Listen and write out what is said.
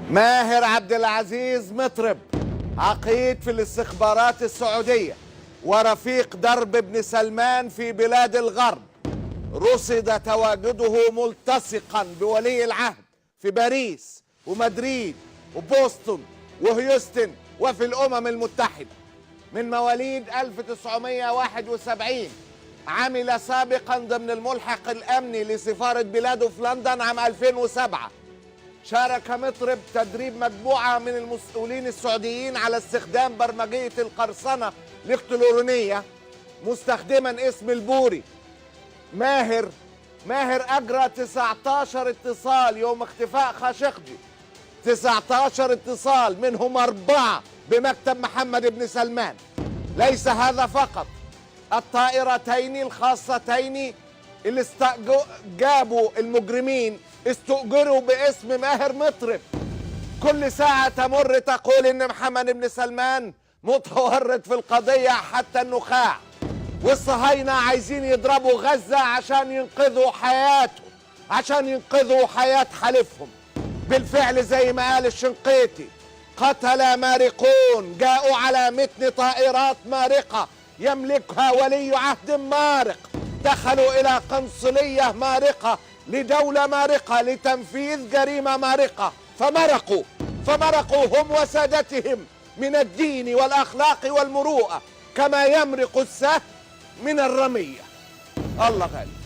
ماهر عبد العزيز مطرب، عقيد في الاستخبارات السعودية ورفيق درب بن سلمان في بلاد الغرب، رصد تواجده ملتصقا بولي العهد في باريس ومدريد وبوسطن وهيوستن وفي الأمم المتحدة. من مواليد 1971، عمل سابقا ضمن الملحق الأمني لسفارة بلاده في لندن عام 2007. شارك مطرب تدريب مجموعة من المسؤولين السعوديين على استخدام برمجية القرصنة الإلكترونية مستخدما اسم البوري. ماهر أجرى 19 اتصال يوم اختفاء خاشقجي، 19 اتصال منهم 4 بمكتب محمد بن سلمان. ليس هذا فقط، الطائرتين الخاصتين اللي جابوا المجرمين استؤجروا باسم ماهر مطرب. كل ساعة تمر تقول إن محمد بن سلمان متورط في القضية حتى النخاع، والصهاينة عايزين يضربوا غزة عشان ينقذوا حياته، عشان ينقذوا حياة حليفهم. بالفعل زي ما قال الشنقيطي، قتل مارقون جاءوا على متن طائرات مارقة يملكها ولي عهد مارق، دخلوا إلى قنصلية مارقة لدولة مارقة لتنفيذ جريمة مارقة، فمرقوا هم وسادتهم من الدين والأخلاق والمروءة كما يمرق السهم من الرمية. الله غالب.